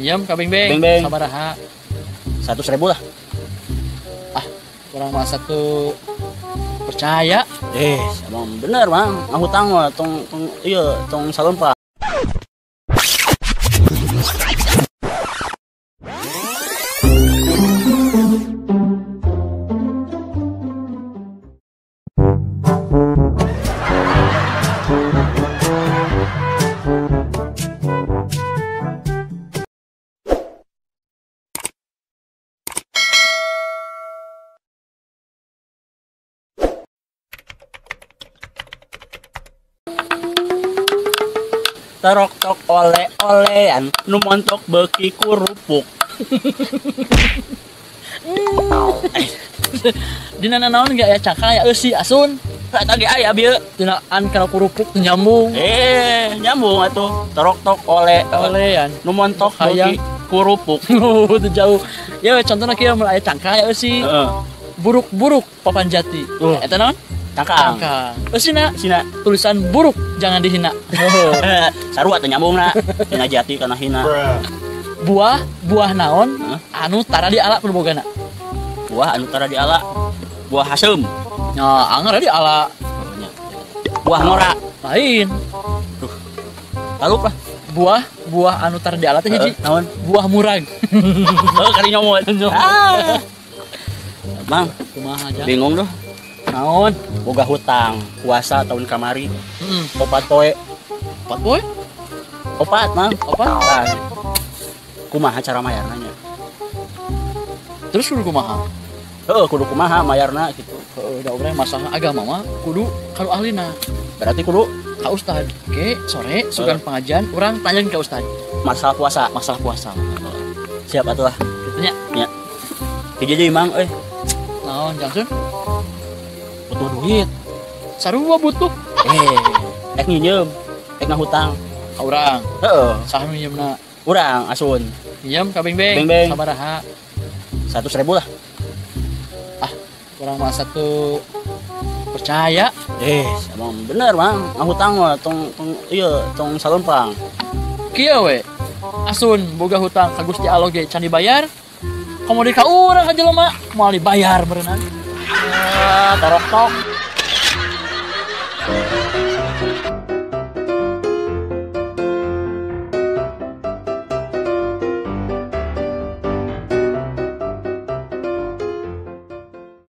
Diam Kak Beng Beng. Sabaraha. 100.000 lah. Kurang mah satu percaya. Emang bener mang, ngahutang mah tong salon pak. Terok-tok ole-olean nu montok beuki kurupuk. Dina naon enggak ya caka ya eusi asun. Eta ge aya bieu. Dinaan kana kurupuk teu nyambung. Nyambung atuh. Terok-tok ole-olean nu montok beuki kurupuk. Teu jauh. Ya contohna kieu mun aya cangka ya eusi. Buruk-buruk papan jati. Eta naon? Cangkang. Sina tulisan buruk jangan dihina. Sarua teu nyambungna. Tina jati kana hina. Buah naon anu tara di ala kudu bogana. Buah anu tara di ala. Buah haseum. Nya anger di ala. Buah ngora. Lain. Talup lah. Buah anu tara di ala teh hiji. Naon? Buah murag. Kali nyomot. Bang, Kumaha aja? bingung doh. Naon? Boga hutang puasa tahun kamari. Opat poe. Opat poe? Opat, Mang. Opat? Kumaha cara mayarna nya? Terus kudu kumaha? Kudu kumaha mayarna gitu. Da urang masalah agama mah kudu kalau ahlina. Berarti kudu ka ustad. Oke, sore sugan pengajian urang tanyain ka ustad. Masalah puasa. Siap atuh lah. Kitu nya. Nya. Kieu Mang euy. Naon Jangsun? Butuh duit. Sarua butuh. Ek nyinjem, ek ngahutang Ka urang. Saha nu nyemna? Urang asun. Diam Kak Beng Beng. Sabaraha? 100.000 lah. Kurang mah satu percaya. Emang bener mang, ngahutang mah tong salon pang. Kieu we. Asun boga hutang ka Gusti Allah ge can dibayar. Komodi ka urang ka jelema moal dibayar berenang. Terok-tok.